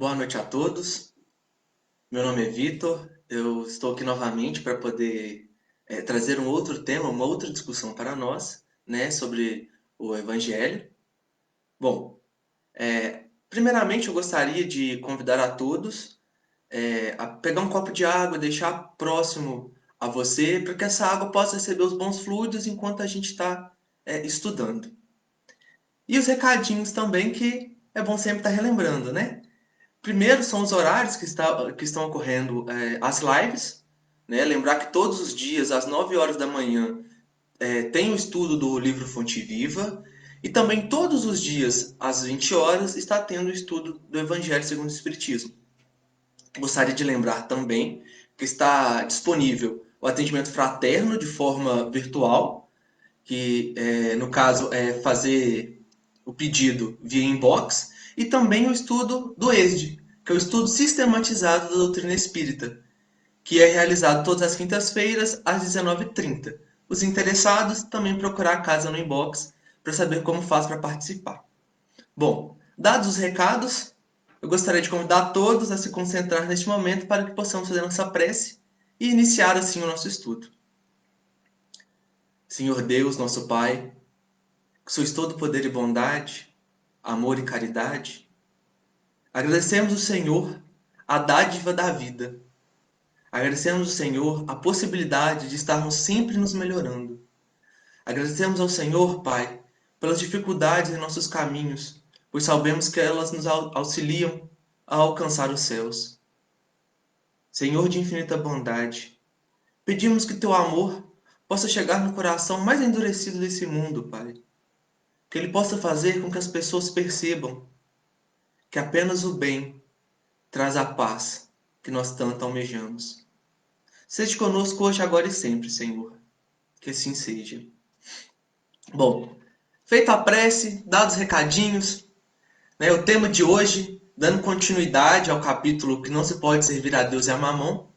Boa noite a todos. Meu nome é Vitor. Eu estou aqui novamente para poder trazer um outro tema, uma outra discussão para nós, né, sobre o Evangelho. Bom, primeiramente eu gostaria de convidar a todos a pegar um copo de água, deixar próximo a você, para que essa água possa receber os bons fluidos enquanto a gente está estudando. E os recadinhos também que é bom sempre estar relembrando, né? Primeiro são os horários que estão ocorrendo as lives, né? Lembrar que todos os dias, às 9 horas da manhã, tem o estudo do livro Fonte Viva, e também todos os dias, às 20 horas, está tendo o estudo do Evangelho segundo o Espiritismo. Gostaria de lembrar também que está disponível o atendimento fraterno de forma virtual, que no caso é fazer o pedido via inbox, e também o estudo do ESD, que é o estudo sistematizado da doutrina espírita, que é realizado todas as quintas-feiras às 19h30. Os interessados também procurar a casa no inbox para saber como faz para participar. Bom, dados os recados, eu gostaria de convidar todos a se concentrar neste momento para que possamos fazer nossa prece e iniciar assim o nosso estudo. Senhor Deus, nosso Pai, que sois todo poder e bondade, amor e caridade, agradecemos ao Senhor a dádiva da vida. Agradecemos ao Senhor a possibilidade de estarmos sempre nos melhorando. Agradecemos ao Senhor, Pai, pelas dificuldades em nossos caminhos, pois sabemos que elas nos auxiliam a alcançar os céus. Senhor de infinita bondade, pedimos que teu amor possa chegar no coração mais endurecido desse mundo, Pai. Que ele possa fazer com que as pessoas percebam que apenas o bem traz a paz que nós tanto almejamos. Seja conosco hoje, agora e sempre, Senhor. Que assim seja. Bom, feita a prece, dados os recadinhos, né, o tema de hoje, dando continuidade ao capítulo que não se pode servir a Deus e a Mamon,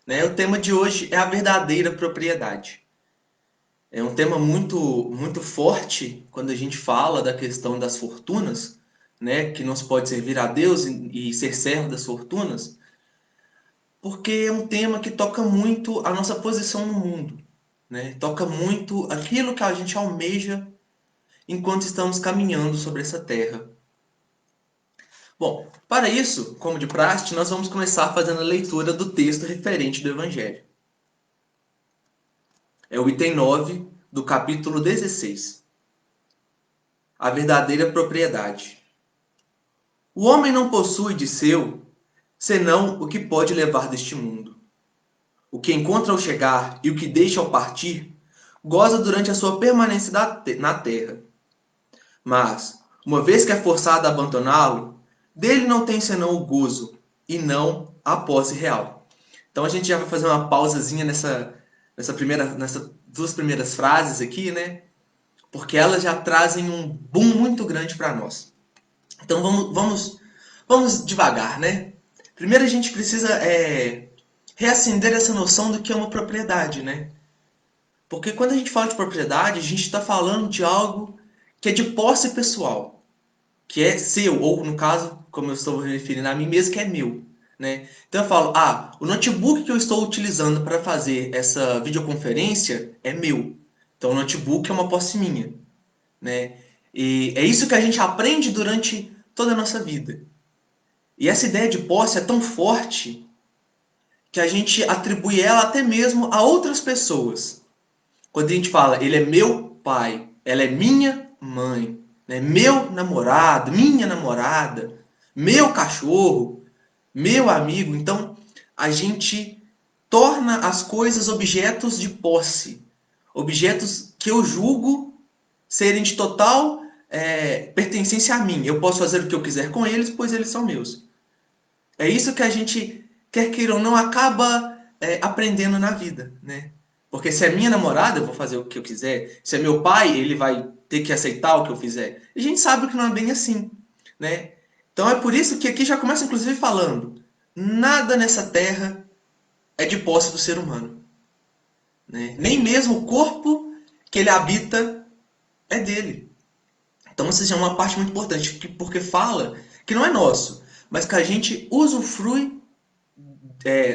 né, o tema de hoje é a verdadeira propriedade. É um tema muito forte quando a gente fala da questão das fortunas, né, que não se pode servir a Deus e ser servo das fortunas, porque é um tema que toca muito a nossa posição no mundo, né? Toca muito aquilo que a gente almeja enquanto estamos caminhando sobre essa terra. Bom, para isso, como de praxe, nós vamos começar fazendo a leitura do texto referente do Evangelho. É o item 9 do capítulo 16. A verdadeira propriedade. O homem não possui de seu, senão o que pode levar deste mundo. O que encontra ao chegar e o que deixa ao partir, goza durante a sua permanência na terra. Mas, uma vez que é forçado a abandoná-lo, dele não tem senão o gozo, e não a posse real. Então a gente já vai fazer uma pausazinha nessas duas primeiras frases aqui, né? Porque elas já trazem um boom muito grande para nós. Então vamos devagar, né? Primeiro a gente precisa reacender essa noção do que é uma propriedade, né? Porque quando a gente fala de propriedade, a gente está falando de algo que é de posse pessoal, que é seu, ou no caso, como eu estou me referindo a mim mesmo, que é meu. Né? Então eu falo, o notebook que eu estou utilizando para fazer essa videoconferência é meu. Então o notebook é uma posse minha. Né? E é isso que a gente aprende durante toda a nossa vida. E essa ideia de posse é tão forte que a gente atribui ela até mesmo a outras pessoas. Quando a gente fala, ele é meu pai, ela é minha mãe, né? Meu namorado, minha namorada, meu cachorro, meu amigo. Então, a gente torna as coisas objetos de posse, objetos que eu julgo serem de total pertencência a mim. Eu posso fazer o que eu quiser com eles, pois eles são meus. É isso que a gente, quer queira ou não, acaba aprendendo na vida, né? Porque se é minha namorada, eu vou fazer o que eu quiser. Se é meu pai, ele vai ter que aceitar o que eu fizer. E a gente sabe que não é bem assim, né? Então é por isso que aqui já começa inclusive falando: nada nessa terra é de posse do ser humano, né? Nem mesmo o corpo que ele habita é dele. Então essa já é uma parte muito importante, porque fala que não é nosso. mas que a gente usufrui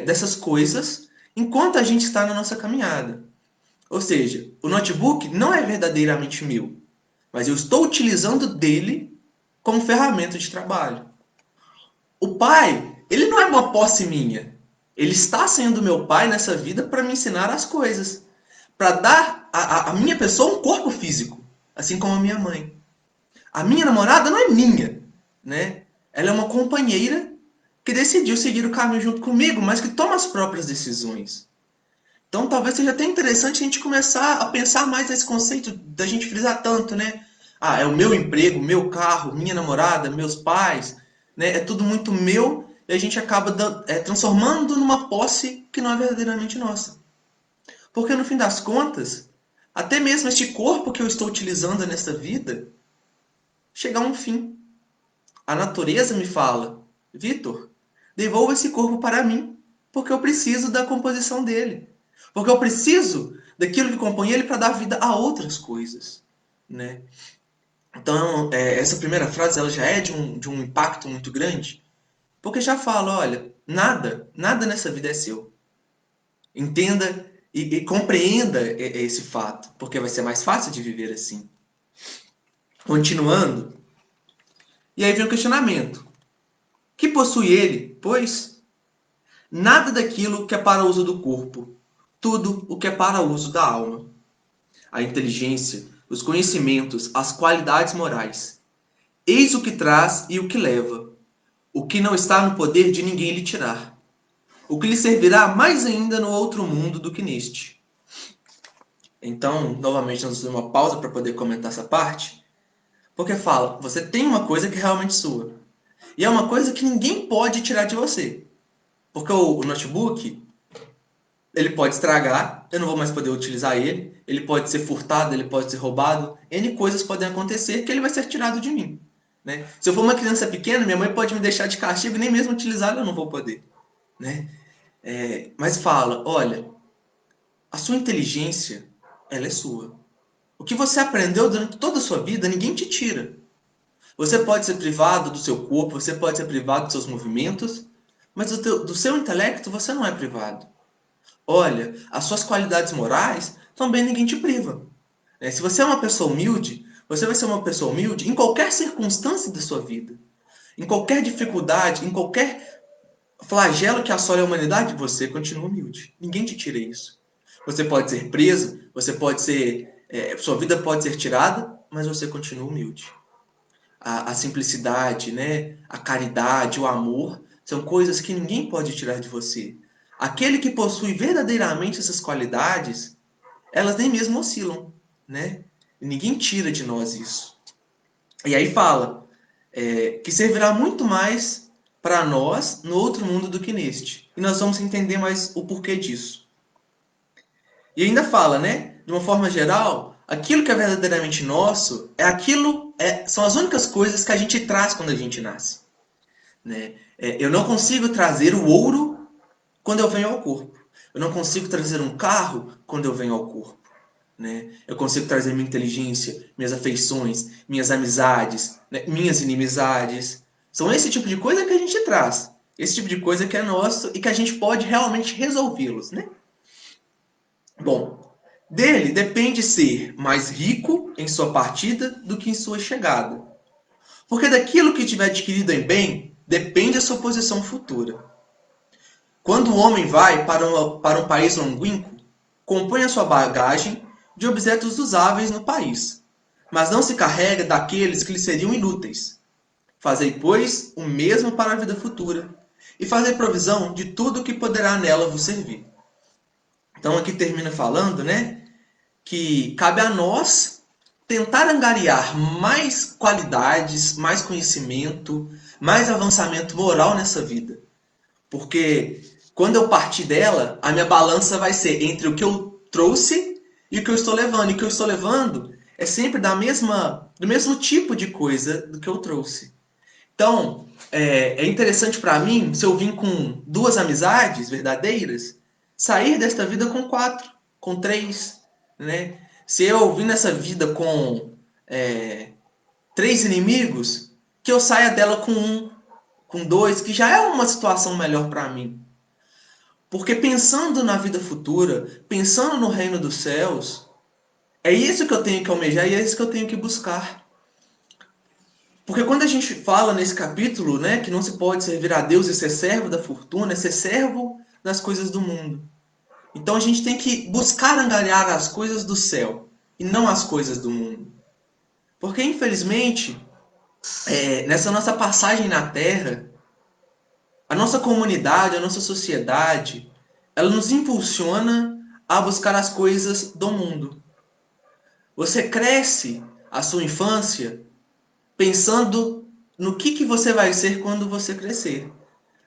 dessas coisas enquanto a gente está na nossa caminhada. Ou seja, o notebook não é verdadeiramente meu, mas eu estou utilizando dele como ferramenta de trabalho. O pai, ele não é uma posse minha. Ele está sendo meu pai nessa vida para me ensinar as coisas, para dar a minha pessoa um corpo físico, assim como a minha mãe. A minha namorada não é minha, né? Ela é uma companheira que decidiu seguir o caminho junto comigo, mas que toma as próprias decisões. Então talvez seja até interessante a gente começar a pensar mais nesse conceito da gente frisar tanto, né? Ah, é o meu emprego, meu carro, minha namorada, meus pais, né? É tudo muito meu e a gente acaba transformando numa posse que não é verdadeiramente nossa. Porque no fim das contas, até mesmo este corpo que eu estou utilizando nesta vida chega a um fim. A natureza me fala, Vitor, devolva esse corpo para mim, porque eu preciso da composição dele. Porque eu preciso daquilo que compõe ele para dar vida a outras coisas, né? Então, essa primeira frase ela já é de um impacto muito grande, porque já fala, olha, nada nessa vida é seu. Entenda e compreenda esse fato, porque vai ser mais fácil de viver assim. Continuando, e aí vem o questionamento. Que possui ele, pois? Nada daquilo que é para o uso do corpo, tudo o que é para o uso da alma. A inteligência, os conhecimentos, as qualidades morais. Eis o que traz e o que leva, o que não está no poder de ninguém lhe tirar, o que lhe servirá mais ainda no outro mundo do que neste. Então, novamente, nós vamos fazer uma pausa para poder comentar essa parte, porque fala, você tem uma coisa que é realmente sua, e é uma coisa que ninguém pode tirar de você, porque o notebook, ele pode estragar, eu não vou mais poder utilizar ele, ele pode ser furtado, ele pode ser roubado, N coisas podem acontecer que ele vai ser tirado de mim. Né? Se eu for uma criança pequena, minha mãe pode me deixar de castigo e nem mesmo utilizá-lo eu não vou poder. Né? Mas fala, olha, a sua inteligência, ela é sua. O que você aprendeu durante toda a sua vida, ninguém te tira. Você pode ser privado do seu corpo, você pode ser privado dos seus movimentos, mas do seu intelecto você não é privado. Olha, as suas qualidades morais também ninguém te priva. Se você é uma pessoa humilde, você vai ser uma pessoa humilde em qualquer circunstância da sua vida. Em qualquer dificuldade, em qualquer flagelo que assole a humanidade, você continua humilde. Ninguém te tira isso. Você pode ser preso, você pode ser. Sua vida pode ser tirada, mas você continua humilde. A simplicidade, né? A caridade, o amor, são coisas que ninguém pode tirar de você. Aquele que possui verdadeiramente essas qualidades, elas nem mesmo oscilam, né? Ninguém tira de nós isso. E aí fala que servirá muito mais para nós no outro mundo do que neste. E nós vamos entender mais o porquê disso. E ainda fala, né? De uma forma geral, aquilo que é verdadeiramente nosso são as únicas coisas que a gente traz quando a gente nasce. Né? Eu não consigo trazer o ouro quando eu venho ao corpo. Eu não consigo trazer um carro quando eu venho ao corpo. Né? Eu consigo trazer minha inteligência, minhas afeições, minhas amizades, né? Minhas inimizades. São esse tipo de coisa que a gente traz. Esse tipo de coisa que é nosso e que a gente pode realmente resolvê-los. Né? Bom, dele depende ser mais rico em sua partida do que em sua chegada. Porque daquilo que tiver adquirido em bem, depende a sua posição futura. Quando o homem vai para um país longínquo, compõe a sua bagagem de objetos usáveis no país, mas não se carrega daqueles que lhe seriam inúteis. Fazei, pois, o mesmo para a vida futura, e fazei provisão de tudo o que poderá nela vos servir. Então aqui termina falando, né, que cabe a nós tentar angariar mais qualidades, mais conhecimento, mais avançamento moral nessa vida. Porque quando eu partir dela, a minha balança vai ser entre o que eu trouxe e o que eu estou levando. E o que eu estou levando é sempre do mesmo tipo de coisa do que eu trouxe. Então, é interessante para mim, se eu vim com duas amizades verdadeiras, sair desta vida com quatro, com três. Né? Se eu vim nessa vida com três inimigos, que eu saia dela com um, com dois, que já é uma situação melhor para mim. Porque pensando na vida futura, pensando no reino dos céus, é isso que eu tenho que almejar e é isso que eu tenho que buscar. Porque quando a gente fala nesse capítulo, né, que não se pode servir a Deus e ser servo da fortuna, é ser servo das coisas do mundo. Então a gente tem que buscar angariar as coisas do céu e não as coisas do mundo. Porque infelizmente, nessa nossa passagem na Terra, a nossa comunidade, a nossa sociedade, ela nos impulsiona a buscar as coisas do mundo. Você cresce a sua infância pensando no que você vai ser quando você crescer.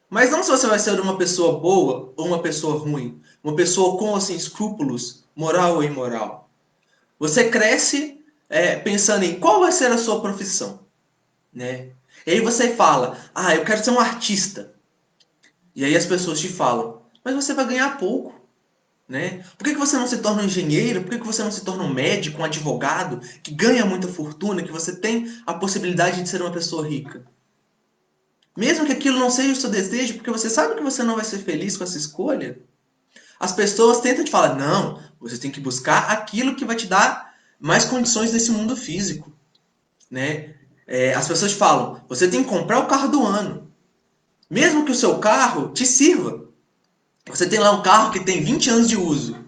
Mas não se você vai ser uma pessoa boa ou uma pessoa ruim, uma pessoa com assim, escrúpulos, moral ou imoral. Você cresce pensando em qual vai ser a sua profissão, né? E aí você fala, eu quero ser um artista. E aí as pessoas te falam, mas você vai ganhar pouco, né? Por que você não se torna um engenheiro? Por que você não se torna um médico, um advogado, que ganha muita fortuna, que você tem a possibilidade de ser uma pessoa rica? Mesmo que aquilo não seja o seu desejo, porque você sabe que você não vai ser feliz com essa escolha, as pessoas tentam te falar, não, você tem que buscar aquilo que vai te dar mais condições nesse mundo físico, né? As pessoas te falam, você tem que comprar o carro do ano. Mesmo que o seu carro te sirva. Você tem lá um carro que tem 20 anos de uso,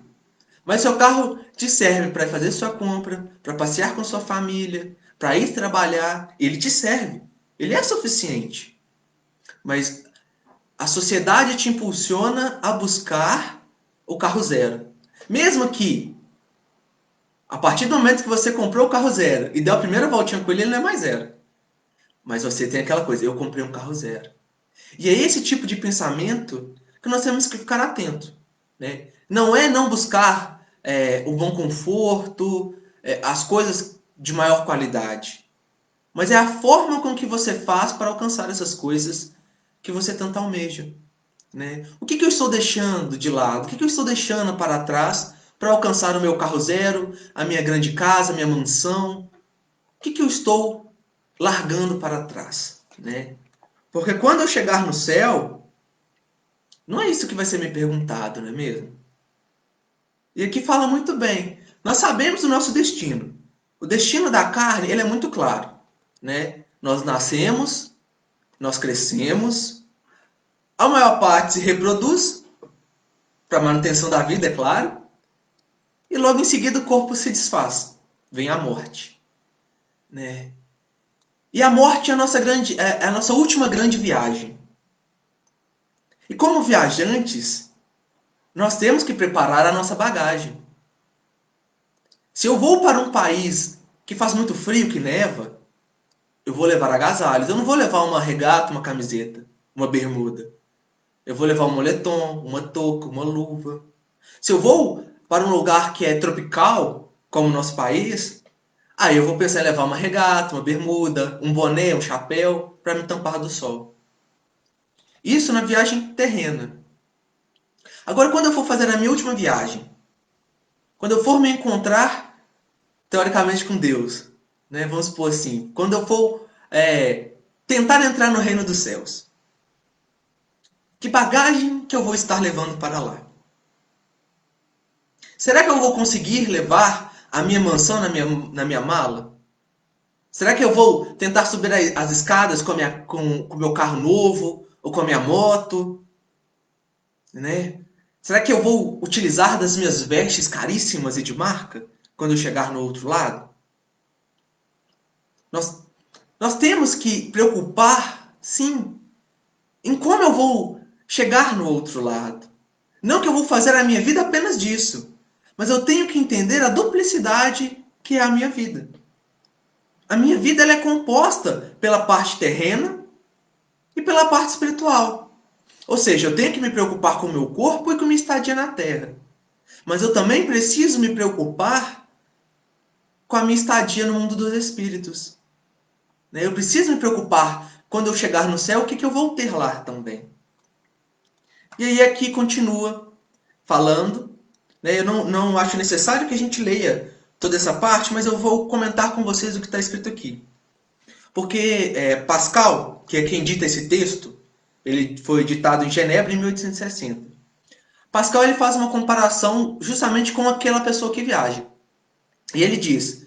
mas seu carro te serve para fazer sua compra, para passear com sua família, para ir trabalhar, ele te serve. Ele é suficiente. Mas a sociedade te impulsiona a buscar o carro zero. Mesmo que, a partir do momento que você comprou o carro zero e deu a primeira voltinha com ele, ele não é mais zero. Mas você tem aquela coisa, eu comprei um carro zero. E é esse tipo de pensamento que nós temos que ficar atento, né? Não é não buscar o bom conforto, as coisas de maior qualidade, mas é a forma com que você faz para alcançar essas coisas que você tanto almeja, né? O que eu estou deixando de lado? O que eu estou deixando para trás para alcançar o meu carro zero, a minha grande casa, a minha mansão? O que eu estou largando para trás, né? Porque quando eu chegar no céu, não é isso que vai ser me perguntado, não é mesmo? E aqui fala muito bem. Nós sabemos o nosso destino. O destino da carne, ele é muito claro, né? Nós nascemos, nós crescemos, a maior parte se reproduz para manutenção da vida, é claro, e logo em seguida o corpo se desfaz. Vem a morte, né? E a morte é a nossa última grande viagem. E como viajantes, nós temos que preparar a nossa bagagem. Se eu vou para um país que faz muito frio, que neva, eu vou levar agasalhos. Eu não vou levar uma regata, uma camiseta, uma bermuda. Eu vou levar um moletom, uma touca, uma luva. Se eu vou para um lugar que é tropical, como o nosso país, aí eu vou pensar em levar uma regata, uma bermuda, um boné, um chapéu, para me tampar do sol. Isso na viagem terrena. Agora, quando eu for fazer a minha última viagem, quando eu for me encontrar, teoricamente, com Deus, né? Vamos supor assim, quando eu for tentar entrar no reino dos céus, que bagagem que eu vou estar levando para lá? Será que eu vou conseguir levar a minha mansão na minha mala? Será que eu vou tentar subir as escadas com o meu carro novo ou com a minha moto? Né? Será que eu vou utilizar das minhas vestes caríssimas e de marca quando eu chegar no outro lado? Nós, nós temos que preocupar, sim, em como eu vou chegar no outro lado. Não que eu vou fazer a minha vida apenas disso, mas eu tenho que entender a duplicidade que é a minha vida. A minha vida ela é composta pela parte terrena e pela parte espiritual. Ou seja, eu tenho que me preocupar com o meu corpo e com a minha estadia na Terra. Mas eu também preciso me preocupar com a minha estadia no mundo dos espíritos. Eu preciso me preocupar quando eu chegar no céu, o que eu vou ter lá também. E aí aqui continua falando. Eu não acho necessário que a gente leia toda essa parte, mas eu vou comentar com vocês o que está escrito aqui. Porque Pascal, que é quem dita esse texto, ele foi ditado em Genebra em 1860. Pascal ele faz uma comparação justamente com aquela pessoa que viaja. E ele diz,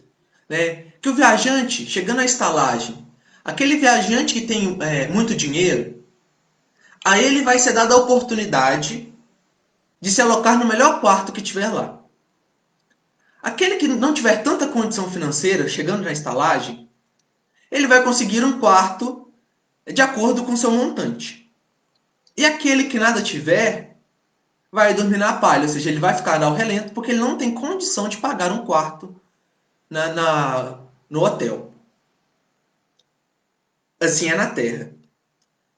né, que o viajante, chegando à estalagem, aquele viajante que tem muito dinheiro, a ele vai ser dada a oportunidade de se alocar no melhor quarto que tiver lá. Aquele que não tiver tanta condição financeira, chegando na estalagem, ele vai conseguir um quarto de acordo com seu montante. E aquele que nada tiver, vai dormir na palha, ou seja, ele vai ficar ao relento porque ele não tem condição de pagar um quarto no hotel. Assim é na terra.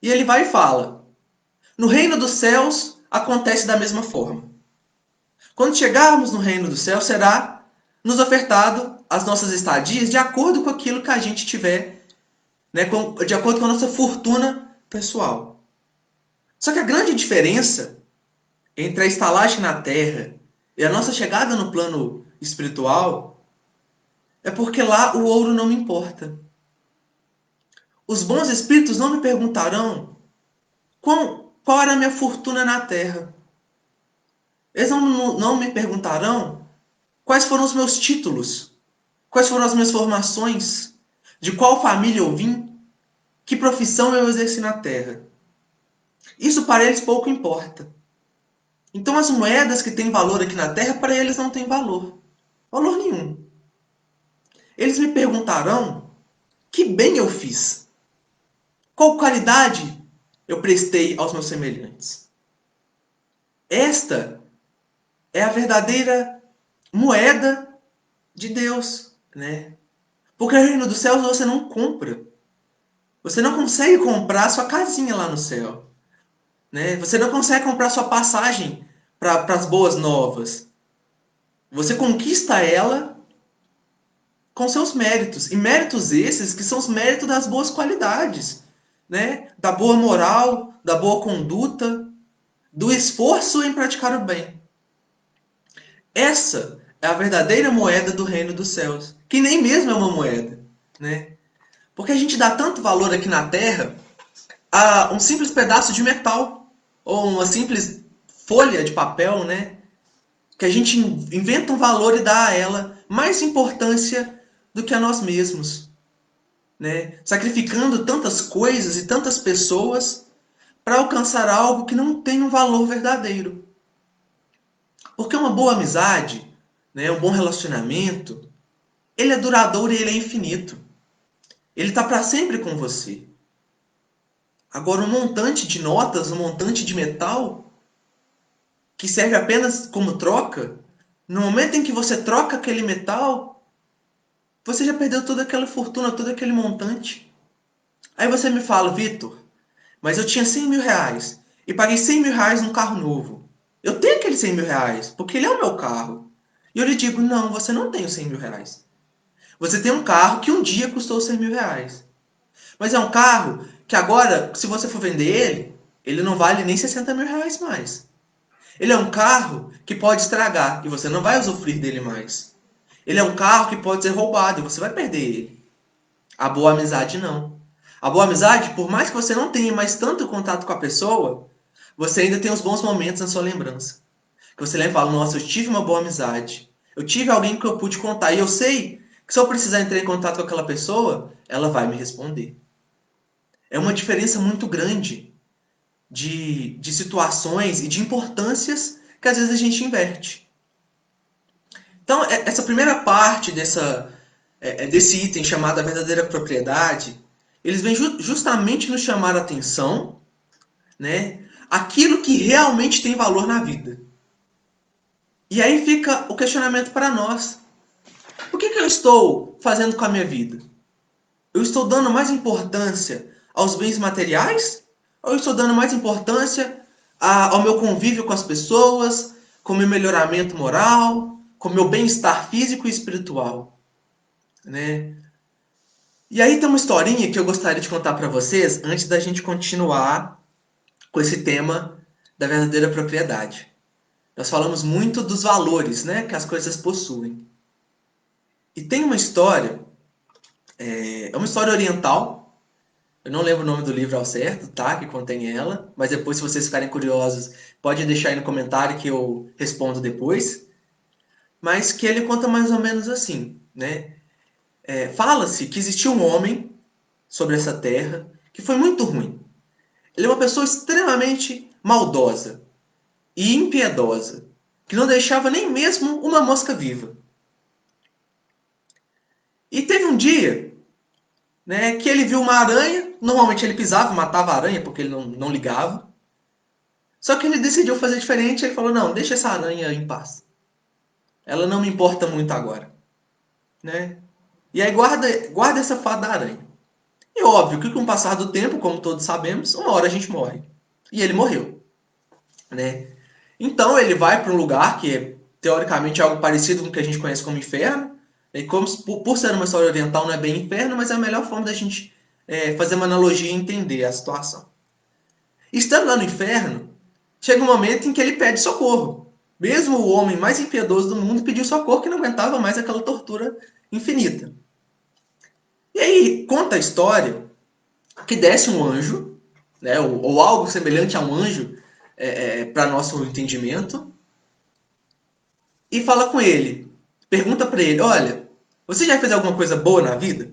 E ele vai e fala: no reino dos céus acontece da mesma forma. Quando chegarmos no reino dos céus, será nos ofertado as nossas estadias de acordo com aquilo que a gente tiver, né, de acordo com a nossa fortuna pessoal. Só que a grande diferença entre a estalagem na terra e a nossa chegada no plano espiritual é porque lá o ouro não me importa. Os bons espíritos não me perguntarão qual era a minha fortuna na terra. Eles não me perguntarão quais foram os meus títulos, quais foram as minhas formações, de qual família eu vim, que profissão eu exerci na terra. Isso para eles pouco importa. Então as moedas que têm valor aqui na terra, para eles não têm valor. Valor nenhum. Eles me perguntarão que bem eu fiz, qual qualidade eu prestei aos meus semelhantes. Esta é a verdadeira moeda de Deus, né? Porque o reino dos céus você não compra. Você não consegue comprar sua casinha lá no céu, né? Você não consegue comprar sua passagem para as boas novas. Você conquista ela com seus méritos. E méritos esses que são os méritos das boas qualidades, né? Da boa moral, da boa conduta, do esforço em praticar o bem. Essa é a verdadeira moeda do reino dos céus, que nem mesmo é uma moeda, né? Porque a gente dá tanto valor aqui na Terra a um simples pedaço de metal ou uma simples folha de papel, né? Que a gente inventa um valor e dá a ela mais importância do que a nós mesmos, né? Sacrificando tantas coisas e tantas pessoas para alcançar algo que não tem um valor verdadeiro. Porque uma boa amizade, né, um bom relacionamento, ele é duradouro e ele é infinito. Ele está para sempre com você. Agora, um montante de notas, um montante de metal, que serve apenas como troca, no momento em que você troca aquele metal, você já perdeu toda aquela fortuna, todo aquele montante. Aí você me fala, Vitor, mas eu tinha 100 mil reais e paguei 100 mil reais num carro novo. Eu tenho aqueles 100 mil reais, porque ele é o meu carro. E eu lhe digo, não, você não tem os 100 mil reais. Você tem um carro que um dia custou 100 mil reais. Mas é um carro que agora, se você for vender ele, ele não vale nem 60 mil reais mais. Ele é um carro que pode estragar e você não vai usufruir dele mais. Ele é um carro que pode ser roubado e você vai perder ele. A boa amizade não. A boa amizade, por mais que você não tenha mais tanto contato com a pessoa, você ainda tem os bons momentos na sua lembrança. Que você lembra e fala, nossa, eu tive uma boa amizade. Eu tive alguém que eu pude contar. E eu sei que se eu precisar entrar em contato com aquela pessoa, ela vai me responder. É uma diferença muito grande de situações e de importâncias que às vezes a gente inverte. Então, essa primeira parte desse item chamado a verdadeira propriedade, eles vêm justamente nos chamar a atenção, né, aquilo que realmente tem valor na vida. E aí fica o questionamento para nós. O que eu estou fazendo com a minha vida? Eu estou dando mais importância aos bens materiais? Ou eu estou dando mais importância ao meu convívio com as pessoas, com o meu melhoramento moral, com o meu bem-estar físico e espiritual? Né? E aí tem uma historinha que eu gostaria de contar para vocês antes da gente continuar com esse tema da verdadeira propriedade. Nós falamos muito dos valores, né, que as coisas possuem. E tem uma história É uma história oriental. Eu não lembro o nome do livro ao certo, tá? Que contém ela. Mas depois, se vocês ficarem curiosos, pode deixar aí no comentário que eu respondo depois. Mas que ele conta mais ou menos assim, né? Fala-se que existiu um homem sobre essa terra que foi muito ruim. Ele é uma pessoa extremamente maldosa e impiedosa, que não deixava nem mesmo uma mosca viva. E teve um dia, né, que ele viu uma aranha. Normalmente ele pisava, matava a aranha porque ele não ligava. Só que ele decidiu fazer diferente. Ele falou: não, deixa essa aranha em paz. Ela não me importa muito agora, né? E aí guarda essa fada da aranha. E óbvio que com o passar do tempo, como todos sabemos, uma hora a gente morre. E ele morreu, né? Então ele vai para um lugar que é teoricamente algo parecido com o que a gente conhece como inferno. E como por ser uma história oriental não é bem inferno, mas é a melhor forma da gente fazer uma analogia e entender a situação. Estando lá no inferno, chega um momento em que ele pede socorro. Mesmo o homem mais impiedoso do mundo pediu socorro, que não aguentava mais aquela tortura infinita. E aí conta a história que desce um anjo, né, ou algo semelhante a um anjo, para nosso entendimento, e fala com ele. Pergunta para ele: olha, você já fez alguma coisa boa na vida?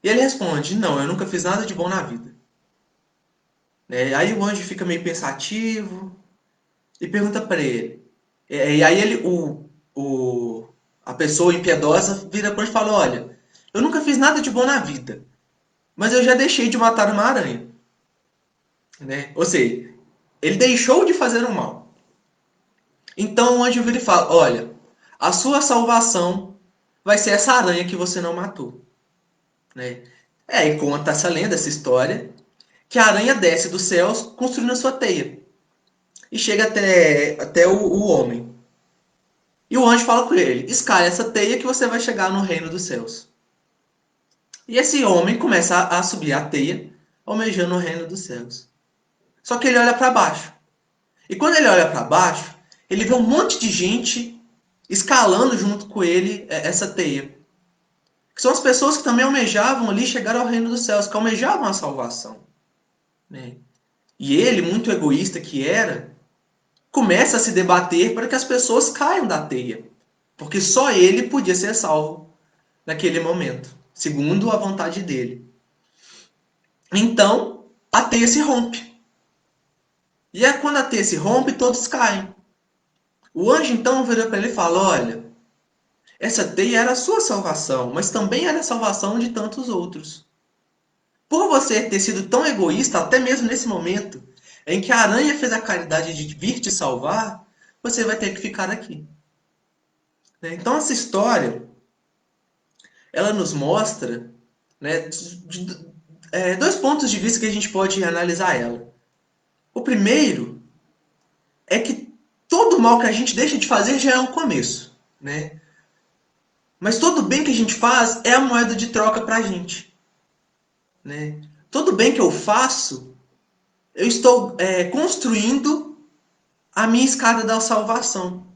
E ele responde: não, eu nunca fiz nada de bom na vida. Aí o anjo fica meio pensativo e pergunta para ele. E aí a pessoa impiedosa vira para ele e fala: olha, eu nunca fiz nada de bom na vida, mas eu já deixei de matar uma aranha. Né? Ou seja, ele deixou de fazer o mal. Então o anjo vira e fala: olha, a sua salvação vai ser essa aranha que você não matou. Né? E conta essa lenda, essa história, que a aranha desce dos céus construindo a sua teia e chega até o homem. E o anjo fala com ele: escalhe essa teia que você vai chegar no reino dos céus. E esse homem começa a subir a teia, almejando o reino dos céus. Só que ele olha para baixo. E quando ele olha para baixo, ele vê um monte de gente escalando junto com ele essa teia. Que são as pessoas que também almejavam ali chegar ao reino dos céus, que almejavam a salvação. Né? E ele, muito egoísta que era, começa a se debater para que as pessoas caiam da teia. Porque só ele podia ser salvo naquele momento, segundo a vontade dele. Então, a teia se rompe. E é quando a teia se rompe, todos caem. O anjo então vira para ele e fala: olha, essa teia era a sua salvação, mas também era a salvação de tantos outros. Por você ter sido tão egoísta, até mesmo nesse momento em que a aranha fez a caridade de vir te salvar, você vai ter que ficar aqui. Então essa história, ela nos mostra, né, dois pontos de vista que a gente pode analisar ela. O primeiro é que todo mal que a gente deixa de fazer já é um começo, né? Mas todo bem que a gente faz é a moeda de troca para a gente. Né? Todo bem que eu faço, eu estou construindo a minha escada da salvação.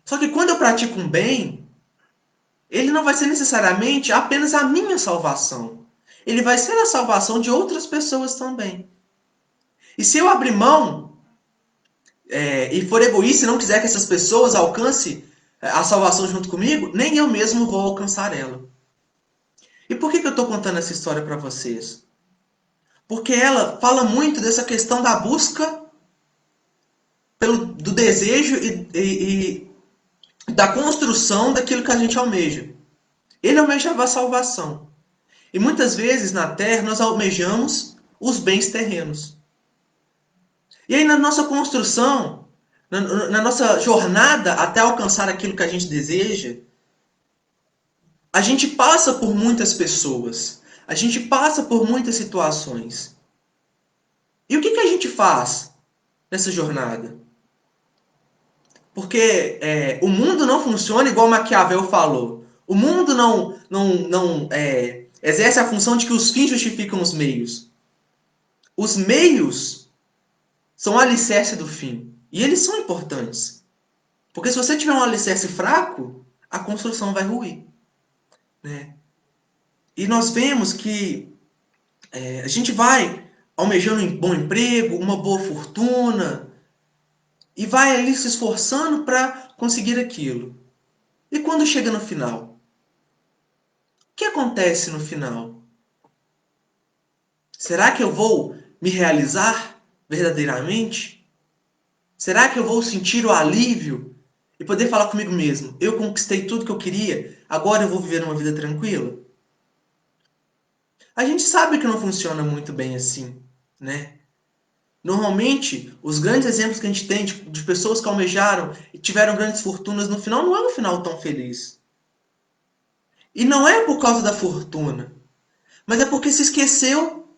Só que quando eu pratico um bem, ele não vai ser necessariamente apenas a minha salvação. Ele vai ser a salvação de outras pessoas também. E se eu abrir mão e for egoísta e não quiser que essas pessoas alcancem a salvação junto comigo, nem eu mesmo vou alcançar ela. E por que eu estou contando essa história para vocês? Porque ela fala muito dessa questão da busca do desejo e da construção daquilo que a gente almeja. Ele almejava a salvação. E muitas vezes na terra nós almejamos os bens terrenos. E aí na nossa construção, na nossa jornada até alcançar aquilo que a gente deseja, a gente passa por muitas pessoas. A gente passa por muitas situações. E o que a gente faz nessa jornada? Porque o mundo não funciona igual Maquiavel falou. O mundo não exerce a função de que os fins justificam os meios. Os meios são o alicerce do fim. E eles são importantes. Porque se você tiver um alicerce fraco, a construção vai ruir. né? E nós vemos que a gente vai almejando um bom emprego, uma boa fortuna, e vai ali se esforçando para conseguir aquilo. E quando chega no final? O que acontece no final? Será que eu vou me realizar verdadeiramente? Será que eu vou sentir o alívio e poder falar comigo mesmo? Eu conquistei tudo que eu queria, agora eu vou viver uma vida tranquila? A gente sabe que não funciona muito bem assim, né? Normalmente, os grandes exemplos que a gente tem de pessoas que almejaram e tiveram grandes fortunas, no final não é um final tão feliz. E não é por causa da fortuna, mas é porque se esqueceu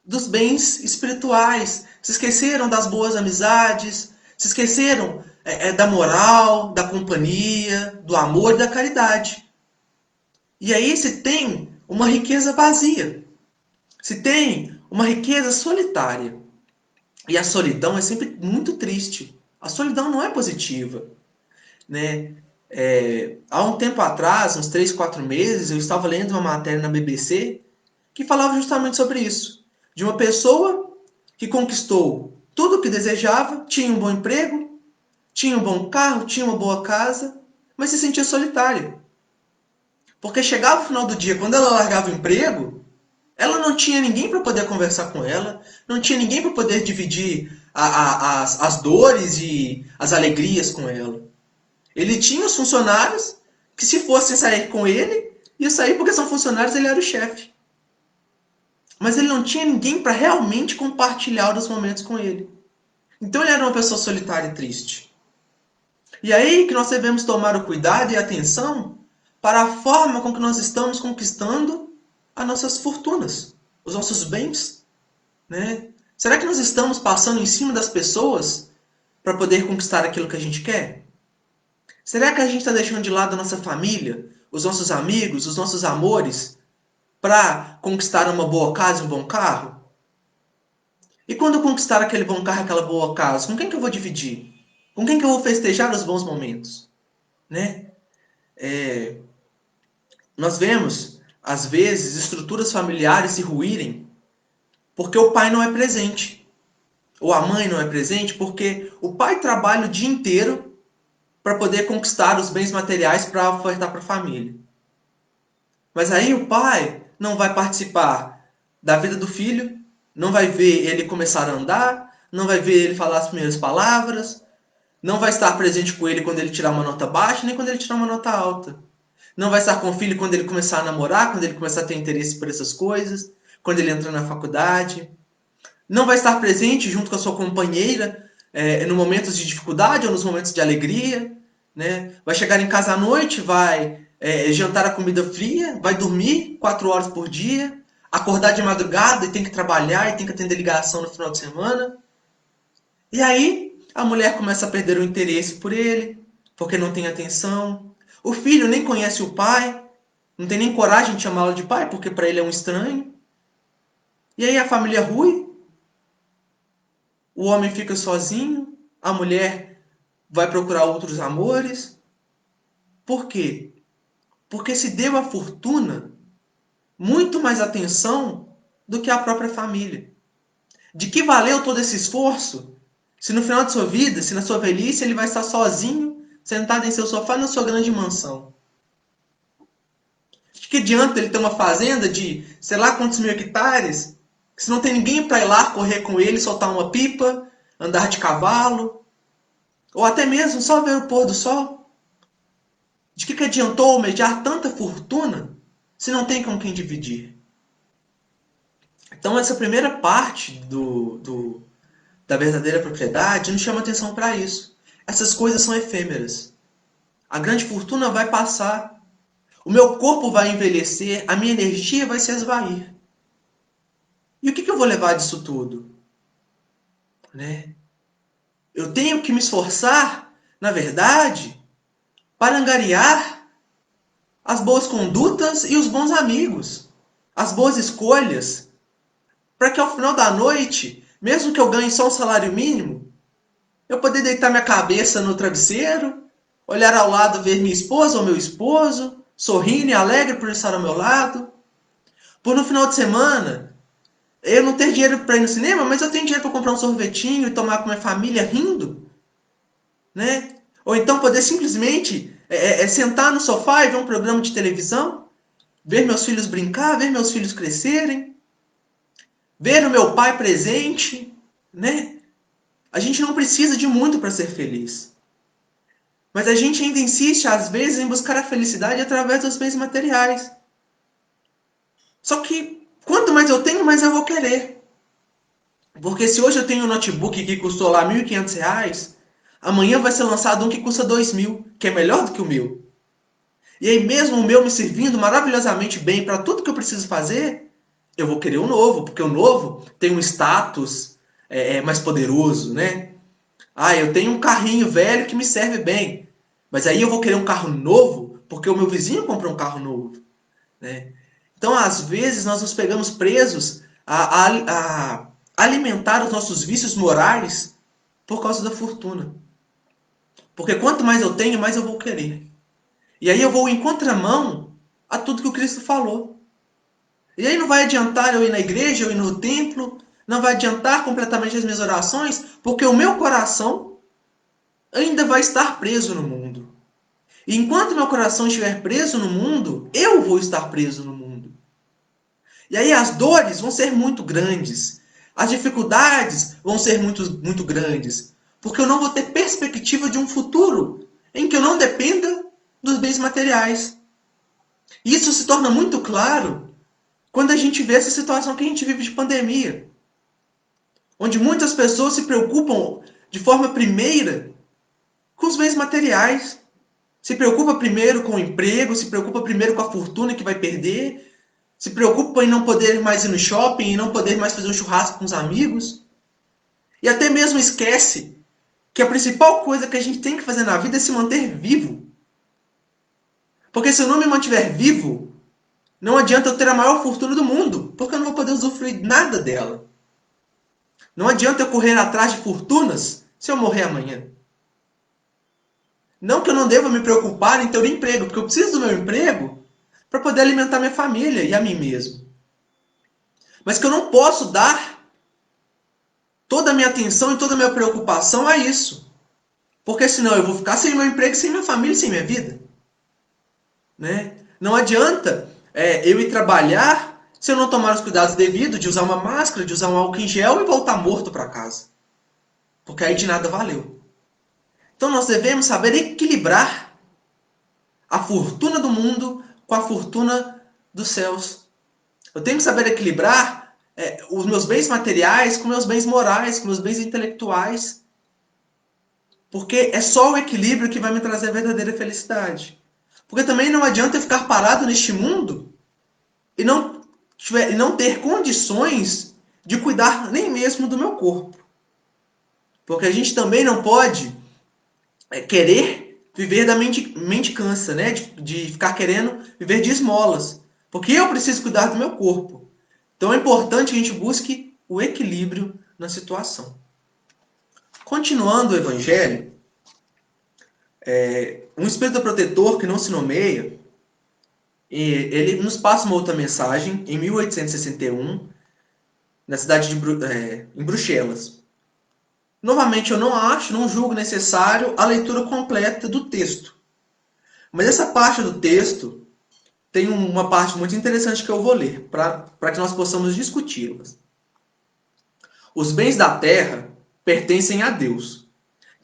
dos bens espirituais, se esqueceram das boas amizades, se esqueceram da moral, da companhia, do amor e da caridade. E aí se tem uma riqueza vazia, se tem uma riqueza solitária. E a solidão é sempre muito triste. A solidão não é positiva, né? Há um tempo atrás, uns 3, 4 meses, eu estava lendo uma matéria na BBC que falava justamente sobre isso. De uma pessoa que conquistou tudo o que desejava, tinha um bom emprego, tinha um bom carro, tinha uma boa casa, mas se sentia solitária. Porque chegava o final do dia, quando ela largava o emprego, ela não tinha ninguém para poder conversar com ela, não tinha ninguém para poder dividir as dores e as alegrias com ela. Ele tinha os funcionários que, se fossem sair com ele, ia sair porque são funcionários, ele era o chefe. Mas ele não tinha ninguém para realmente compartilhar os momentos com ele. Então ele era uma pessoa solitária e triste. E aí que nós devemos tomar o cuidado e a atenção para a forma com que nós estamos conquistando as nossas fortunas, os nossos bens, né? Será que nós estamos passando em cima das pessoas para poder conquistar aquilo que a gente quer? Será que a gente está deixando de lado a nossa família, os nossos amigos, os nossos amores, para conquistar uma boa casa e um bom carro? E quando eu conquistar aquele bom carro, aquela boa casa, com quem que eu vou dividir? Com quem que eu vou festejar os bons momentos? Né? Nós vemos, às vezes, estruturas familiares se ruírem porque o pai não é presente. Ou a mãe não é presente porque o pai trabalha o dia inteiro para poder conquistar os bens materiais para ofertar para a família. Mas aí o pai não vai participar da vida do filho, não vai ver ele começar a andar, não vai ver ele falar as primeiras palavras, não vai estar presente com ele quando ele tirar uma nota baixa, nem quando ele tirar uma nota alta. Não vai estar com o filho quando ele começar a namorar, quando ele começar a ter interesse por essas coisas, quando ele entrar na faculdade. Não vai estar presente junto com a sua companheira no momentos de dificuldade ou nos momentos de alegria. Né? Vai chegar em casa à noite, vai jantar a comida fria, vai dormir 4 horas por dia, acordar de madrugada e tem que trabalhar e tem que atender ligação no final de semana. E aí a mulher começa a perder o interesse por ele, porque não tem atenção. O filho nem conhece o pai, não tem nem coragem de chamá-lo de pai, porque para ele é um estranho. E aí a família rui, o homem fica sozinho, a mulher vai procurar outros amores. Por quê? Porque se deu à fortuna muito mais atenção do que à própria família. De que valeu todo esse esforço se no final de sua vida, se na sua velhice, ele vai estar sozinho, sentado em seu sofá na sua grande mansão? De que adianta ele ter uma fazenda de sei lá quantos mil hectares, se não tem ninguém para ir lá correr com ele, soltar uma pipa, andar de cavalo, ou até mesmo só ver o pôr do sol? De que adiantou almejar tanta fortuna se não tem com quem dividir? Então essa primeira parte da verdadeira propriedade nos chama atenção para isso. Essas coisas são efêmeras. A grande fortuna vai passar. O meu corpo vai envelhecer, a minha energia vai se esvair. E o que eu vou levar disso tudo? Né? Eu tenho que me esforçar, na verdade, para angariar as boas condutas e os bons amigos, as boas escolhas, para que ao final da noite, mesmo que eu ganhe só um salário mínimo, eu poder deitar minha cabeça no travesseiro, olhar ao lado, ver minha esposa ou meu esposo, sorrindo e alegre por estar ao meu lado. Por no final de semana, eu não ter dinheiro para ir no cinema, mas eu tenho dinheiro para comprar um sorvetinho e tomar com minha família rindo, né? Ou então poder simplesmente sentar no sofá e ver um programa de televisão, ver meus filhos brincar, ver meus filhos crescerem, ver o meu pai presente, né? A gente não precisa de muito para ser feliz. Mas a gente ainda insiste, às vezes, em buscar a felicidade através dos bens materiais. Só que quanto mais eu tenho, mais eu vou querer. Porque se hoje eu tenho um notebook que custou lá R$ 1.500, amanhã vai ser lançado um que custa 2.000, que é melhor do que o meu. E aí mesmo o meu me servindo maravilhosamente bem para tudo que eu preciso fazer, eu vou querer um novo, porque o novo tem um status mais poderoso, né? Ah, eu tenho um carrinho velho que me serve bem, mas aí eu vou querer um carro novo porque o meu vizinho comprou um carro novo, né? Então, às vezes, nós nos pegamos presos a alimentar os nossos vícios morais por causa da fortuna. Porque quanto mais eu tenho, mais eu vou querer. E aí eu vou em contramão a tudo que o Cristo falou. E aí não vai adiantar eu ir na igreja, eu ir no templo, não vai adiantar completamente as minhas orações, porque o meu coração ainda vai estar preso no mundo. E enquanto meu coração estiver preso no mundo, eu vou estar preso no mundo. E aí as dores vão ser muito grandes. As dificuldades vão ser muito grandes. Porque eu não vou ter perspectiva de um futuro em que eu não dependa dos bens materiais. Isso se torna muito claro quando a gente vê essa situação que a gente vive de pandemia. Onde muitas pessoas se preocupam de forma primeira com os bens materiais. Se preocupa primeiro com o emprego, se preocupa primeiro com a fortuna que vai perder, se preocupa em não poder mais ir no shopping, em não poder mais fazer um churrasco com os amigos. E até mesmo esquece que a principal coisa que a gente tem que fazer na vida é se manter vivo. Porque se eu não me mantiver vivo, não adianta eu ter a maior fortuna do mundo, porque eu não vou poder usufruir nada dela. Não adianta eu correr atrás de fortunas se eu morrer amanhã. Não que eu não deva me preocupar em ter um emprego, porque eu preciso do meu emprego para poder alimentar minha família e a mim mesmo. Mas que eu não posso dar toda a minha atenção e toda a minha preocupação a isso. Porque senão eu vou ficar sem meu emprego, sem minha família, sem minha vida. Né? Não adianta eu ir trabalhar se eu não tomar os cuidados devidos de usar uma máscara, de usar um álcool em gel e voltar morto para casa. Porque aí de nada valeu. Então nós devemos saber equilibrar a fortuna do mundo com a fortuna dos céus. Eu tenho que saber equilibrar os meus bens materiais com meus bens morais, com meus bens intelectuais. Porque é só o equilíbrio que vai me trazer a verdadeira felicidade. Porque também não adianta eu ficar parado neste mundo e não ter condições de cuidar nem mesmo do meu corpo. Porque a gente também não pode querer viver da mendicância, né? De ficar querendo viver de esmolas. Porque eu preciso cuidar do meu corpo. Então é importante que a gente busque o equilíbrio na situação. Continuando o evangelho, um espírito protetor que não se nomeia, ele nos passa uma outra mensagem em 1861, na cidade em Bruxelas. Novamente, eu não julgo necessário a leitura completa do texto. Mas essa parte do texto tem uma parte muito interessante que eu vou ler, para que nós possamos discuti-las. Os bens da terra pertencem a Deus,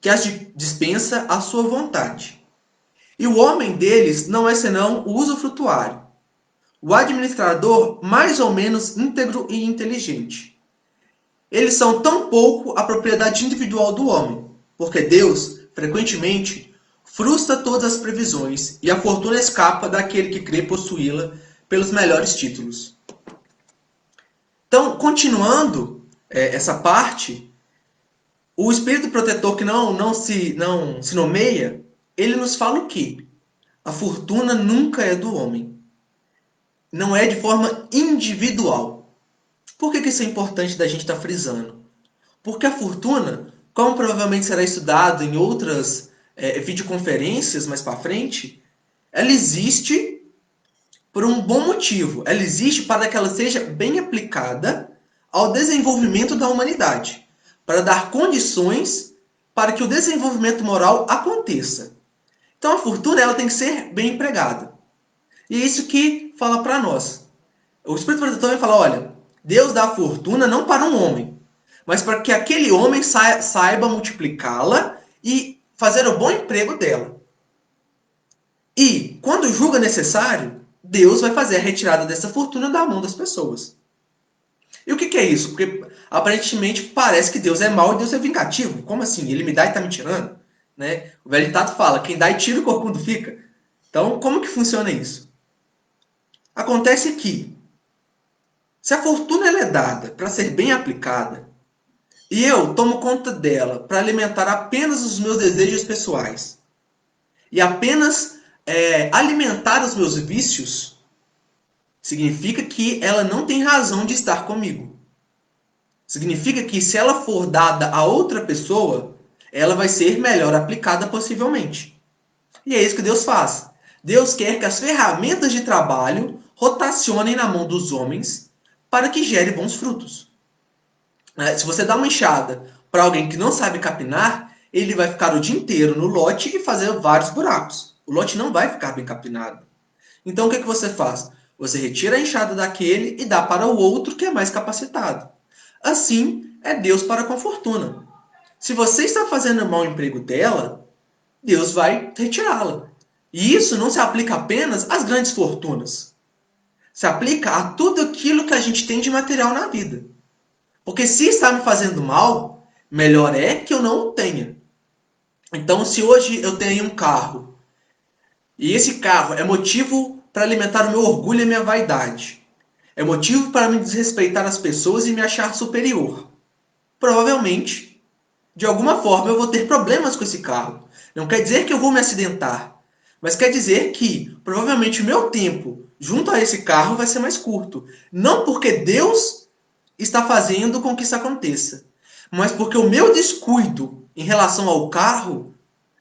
que as dispensa à sua vontade. E o homem deles não é senão o usufrutuário, o administrador mais ou menos íntegro e inteligente. Eles são tão pouco a propriedade individual do homem, porque Deus, frequentemente, frustra todas as previsões e a fortuna escapa daquele que crê possuí-la pelos melhores títulos. Então, continuando essa parte, o espírito protetor que não se nomeia, ele nos fala o quê? A fortuna nunca é do homem. Não é de forma individual. Por que isso é importante da gente estar frisando? Porque a fortuna, como provavelmente será estudado em outras videoconferências mais para frente, ela existe por um bom motivo. Ela existe para que ela seja bem aplicada ao desenvolvimento da humanidade, para dar condições para que o desenvolvimento moral aconteça. Então a fortuna ela tem que ser bem empregada. E é isso que fala para nós. O Espírito Santo também fala, olha, Deus dá a fortuna não para um homem, mas para que aquele homem saiba multiplicá-la e fazer o bom emprego dela. E, quando julga necessário, Deus vai fazer a retirada dessa fortuna da mão das pessoas. E o que é isso? Porque, aparentemente, parece que Deus é mau e Deus é vingativo. Como assim? Ele me dá e está me tirando? Né? O velho ditado fala, quem dá e tira, o corcunda fica. Então, como que funciona isso? Acontece que, se a fortuna ela é dada para ser bem aplicada, e eu tomo conta dela para alimentar apenas os meus desejos pessoais, e apenas alimentar os meus vícios, significa que ela não tem razão de estar comigo. Significa que se ela for dada a outra pessoa, ela vai ser melhor aplicada possivelmente. E é isso que Deus faz. Deus quer que as ferramentas de trabalho rotacionem na mão dos homens para que gere bons frutos. Se você dá uma enxada para alguém que não sabe capinar, ele vai ficar o dia inteiro no lote e fazer vários buracos. O lote não vai ficar bem capinado. Então o que você faz? Você retira a enxada daquele e dá para o outro que é mais capacitado. Assim é Deus para com a fortuna. Se você está fazendo um mau emprego dela, Deus vai retirá-la. E isso não se aplica apenas às grandes fortunas. Se aplica a tudo aquilo que a gente tem de material na vida. Porque se está me fazendo mal, melhor é que eu não o tenha. Então, se hoje eu tenho um carro, e esse carro é motivo para alimentar o meu orgulho e a minha vaidade, é motivo para me desrespeitar as pessoas e me achar superior, provavelmente, de alguma forma, eu vou ter problemas com esse carro. Não quer dizer que eu vou me acidentar, mas quer dizer que provavelmente o meu tempo junto a esse carro vai ser mais curto. Não porque Deus está fazendo com que isso aconteça, mas porque o meu descuido em relação ao carro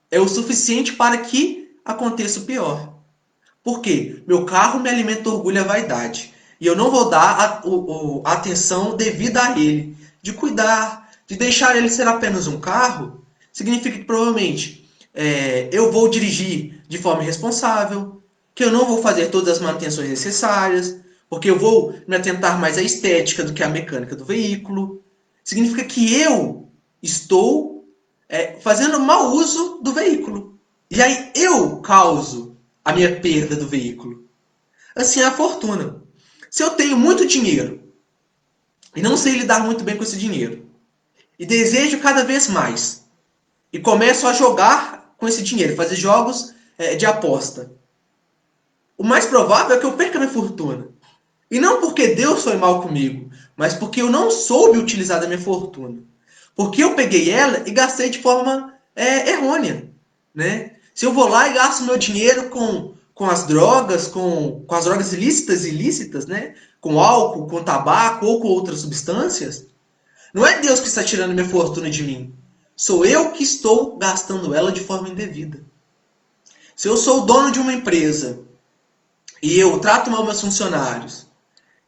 é o suficiente para que aconteça o pior. Por quê? Meu carro me alimenta orgulho e vaidade. E eu não vou dar a atenção devida a ele. De cuidar, de deixar ele ser apenas um carro, significa que provavelmente eu vou dirigir de forma irresponsável, que eu não vou fazer todas as manutenções necessárias, porque eu vou me atentar mais à estética do que à mecânica do veículo. Significa que eu estou fazendo mau uso do veículo. E aí eu causo a minha perda do veículo. Assim é a fortuna. Se eu tenho muito dinheiro e não sei lidar muito bem com esse dinheiro, e desejo cada vez mais, e começo a jogar com esse dinheiro, fazer jogos de aposta, o mais provável é que eu perca minha fortuna. E não porque Deus foi mal comigo, mas porque eu não soube utilizar da minha fortuna. Porque eu peguei ela e gastei de forma errônea. Né? Se eu vou lá e gasto meu dinheiro com as drogas, com as drogas ilícitas e ilícitas, né? Com álcool, com tabaco ou com outras substâncias, não é Deus que está tirando minha fortuna de mim. Sou eu que estou gastando ela de forma indevida. Se eu sou o dono de uma empresa e eu trato mal meus funcionários,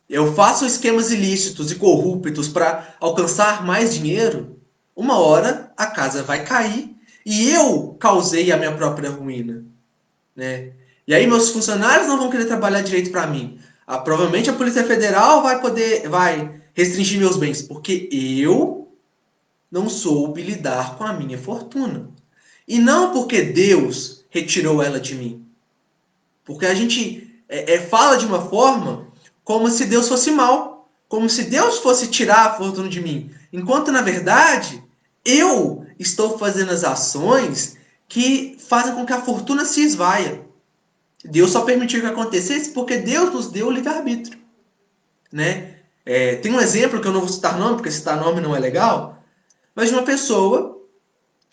eu faço esquemas ilícitos e corruptos para alcançar mais dinheiro, uma hora a casa vai cair e eu causei a minha própria ruína. Né? E aí meus funcionários não vão querer trabalhar direito para mim. Provavelmente a Polícia Federal vai restringir meus bens, porque eu não soube lidar com a minha fortuna. E não porque Deus retirou ela de mim. Porque a gente fala de uma forma como se Deus fosse mal. Como se Deus fosse tirar a fortuna de mim. Enquanto, na verdade, eu estou fazendo as ações que fazem com que a fortuna se esvaia. Deus só permitiu que acontecesse porque Deus nos deu o livre-arbítrio. Né? Tem um exemplo que eu não vou citar nome, porque citar nome não é legal, mas de uma pessoa,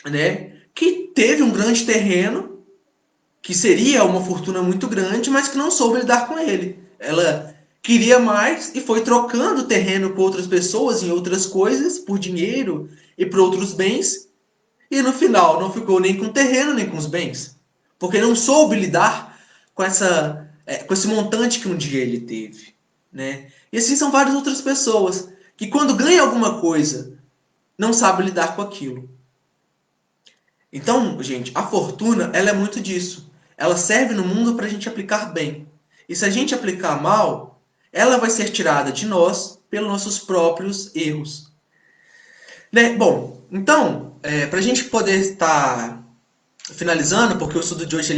né, que teve um grande terreno, que seria uma fortuna muito grande, mas que não soube lidar com ele. Ela queria mais e foi trocando o terreno por outras pessoas em outras coisas, por dinheiro e por outros bens, e no final não ficou nem com o terreno nem com os bens, porque não soube lidar com com esse montante que um dia ele teve, né? E assim são várias outras pessoas que quando ganham alguma coisa não sabem lidar com aquilo. Então, gente, a fortuna ela é muito disso. Ela serve no mundo para a gente aplicar bem. E se a gente aplicar mal, ela vai ser tirada de nós pelos nossos próprios erros. Né? Bom, então, para a gente poder estar finalizando, porque o estudo de hoje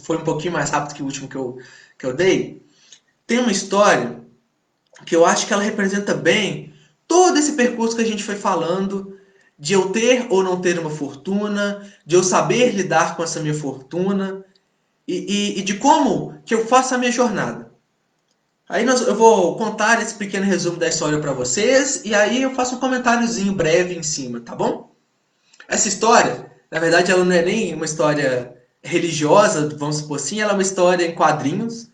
foi um pouquinho mais rápido que o último que eu dei, tem uma história que eu acho que ela representa bem todo esse percurso que a gente foi falando, de eu ter ou não ter uma fortuna, de eu saber lidar com essa minha fortuna e de como que eu faço a minha jornada. Aí eu vou contar esse pequeno resumo da história para vocês e aí eu faço um comentáriozinho breve em cima, tá bom? Essa história, na verdade, ela não é nem uma história religiosa, vamos supor assim, ela é uma história em quadrinhos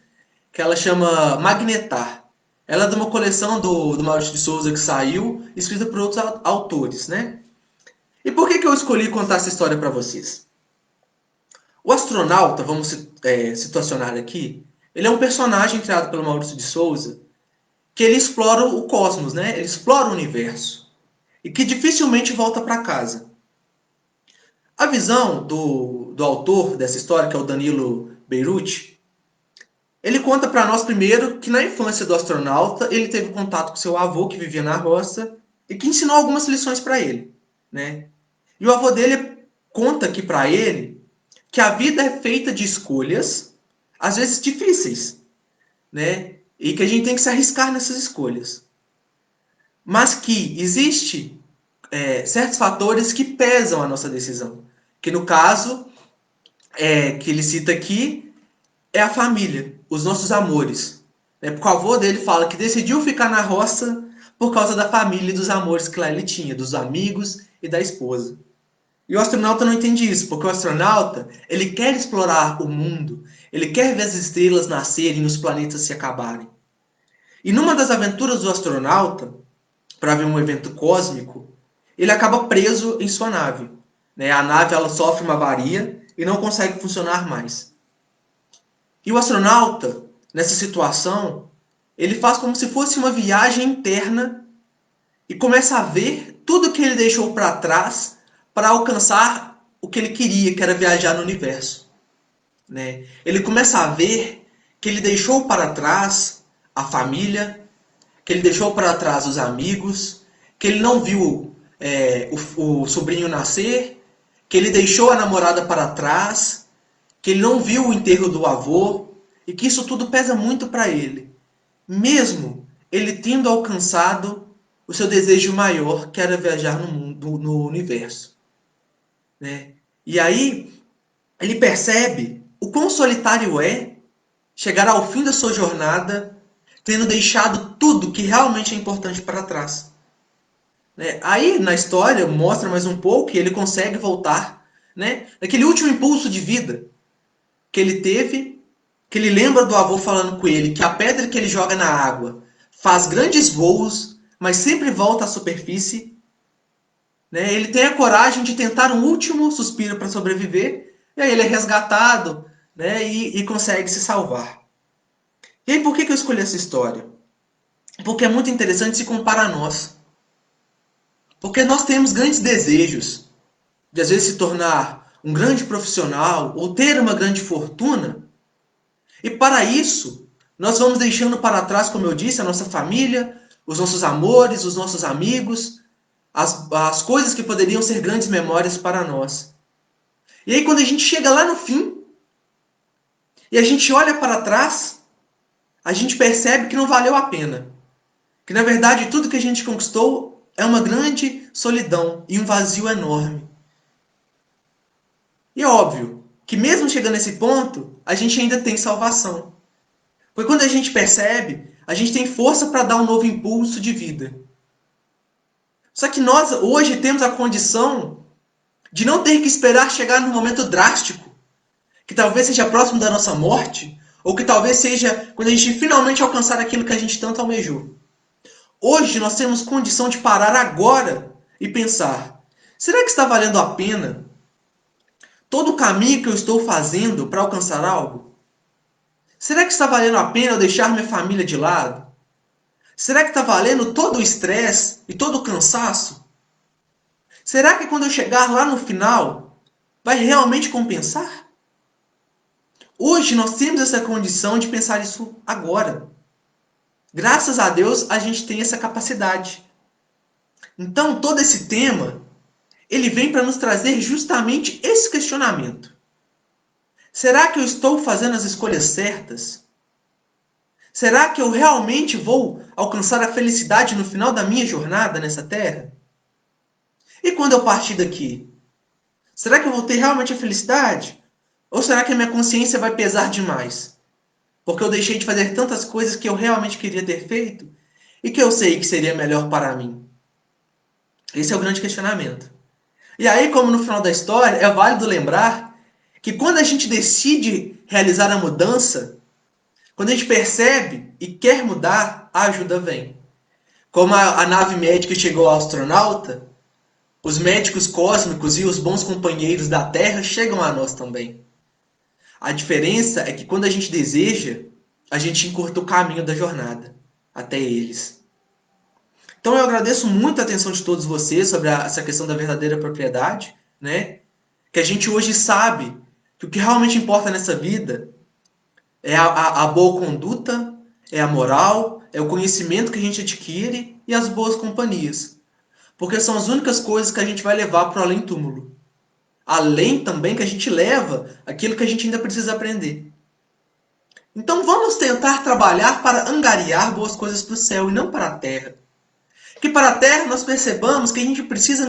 que ela chama Magnetar. Ela é de uma coleção do Maurício de Souza que saiu, escrita por outros autores, né? E por que eu escolhi contar essa história para vocês? O astronauta, vamos situacionar aqui, ele é um personagem criado pelo Maurício de Souza que ele explora o cosmos, né? Ele explora o universo e que dificilmente volta para casa. A visão do autor dessa história, que é o Danilo Beirute, ele conta para nós primeiro que na infância do astronauta ele teve contato com seu avô que vivia na roça e que ensinou algumas lições para ele, né? E o avô dele conta aqui para ele que a vida é feita de escolhas, às vezes difíceis, né? E que a gente tem que se arriscar nessas escolhas. Mas que existe certos fatores que pesam a nossa decisão. Que no caso, que ele cita aqui, é a família, os nossos amores. Né? Porque o avô dele fala que decidiu ficar na roça por causa da família e dos amores que lá ele tinha, dos amigos e da esposa. E o astronauta não entende isso, porque o astronauta, ele quer explorar o mundo, ele quer ver as estrelas nascerem e os planetas se acabarem. E numa das aventuras do astronauta, para ver um evento cósmico, ele acaba preso em sua nave. Né? A nave ela sofre uma avaria e não consegue funcionar mais. E o astronauta, nessa situação, ele faz como se fosse uma viagem interna e começa a ver tudo que ele deixou para trás para alcançar o que ele queria, que era viajar no universo. Né? Ele começa a ver que ele deixou para trás a família, que ele deixou para trás os amigos, que ele não viu o sobrinho nascer, que ele deixou a namorada para trás, que ele não viu o enterro do avô, e que isso tudo pesa muito para ele. Mesmo ele tendo alcançado o seu desejo maior, que era viajar no mundo, no universo. Né? E aí ele percebe o quão solitário é chegar ao fim da sua jornada tendo deixado tudo que realmente é importante para trás. Né? Aí na história mostra mais um pouco que ele consegue voltar, né? Naquele último impulso de vida que ele teve, que ele lembra do avô falando com ele que a pedra que ele joga na água faz grandes voos, mas sempre volta à superfície. Né? Ele tem a coragem de tentar um último suspiro para sobreviver, e aí ele é resgatado, né? E consegue se salvar. E aí por que eu escolhi essa história? Porque é muito interessante se comparar a nós. Porque nós temos grandes desejos de às vezes se tornar um grande profissional ou ter uma grande fortuna. E para isso, nós vamos deixando para trás, como eu disse, a nossa família, os nossos amores, os nossos amigos, as coisas que poderiam ser grandes memórias para nós. E aí quando a gente chega lá no fim, e a gente olha para trás, a gente percebe que não valeu a pena. Que na verdade tudo que a gente conquistou é uma grande solidão e um vazio enorme. E é óbvio que mesmo chegando nesse ponto, a gente ainda tem salvação. Porque quando a gente percebe, a gente tem força para dar um novo impulso de vida. Só que nós hoje temos a condição de não ter que esperar chegar num momento drástico, que talvez seja próximo da nossa morte, ou que talvez seja quando a gente finalmente alcançar aquilo que a gente tanto almejou. Hoje nós temos condição de parar agora e pensar: será que está valendo a pena todo o caminho que eu estou fazendo para alcançar algo? Será que está valendo a pena eu deixar minha família de lado? Será que está valendo todo o estresse e todo o cansaço? Será que quando eu chegar lá no final, vai realmente compensar? Hoje nós temos essa condição de pensar isso agora. Graças a Deus a gente tem essa capacidade. Então todo esse tema, ele vem para nos trazer justamente esse questionamento. Será que eu estou fazendo as escolhas certas? Será que eu realmente vou alcançar a felicidade no final da minha jornada nessa terra? E quando eu partir daqui? Será que eu vou ter realmente a felicidade? Ou será que a minha consciência vai pesar demais? Porque eu deixei de fazer tantas coisas que eu realmente queria ter feito e que eu sei que seria melhor para mim. Esse é o grande questionamento. E aí, como no final da história, é válido lembrar que quando a gente decide realizar a mudança, quando a gente percebe e quer mudar, a ajuda vem. Como a nave médica chegou ao astronauta, os médicos cósmicos e os bons companheiros da Terra chegam a nós também. A diferença é que quando a gente deseja, a gente encurta o caminho da jornada até eles. Então eu agradeço muito a atenção de todos vocês sobre essa questão da verdadeira propriedade, né? Que a gente hoje sabe que o que realmente importa nessa vida é a boa conduta, é a moral, é o conhecimento que a gente adquire e as boas companhias. Porque são as únicas coisas que a gente vai levar para o além-túmulo. Além também que a gente leva aquilo que a gente ainda precisa aprender. Então vamos tentar trabalhar para angariar boas coisas para o céu e não para a terra. Que para a terra nós percebamos que a gente precisa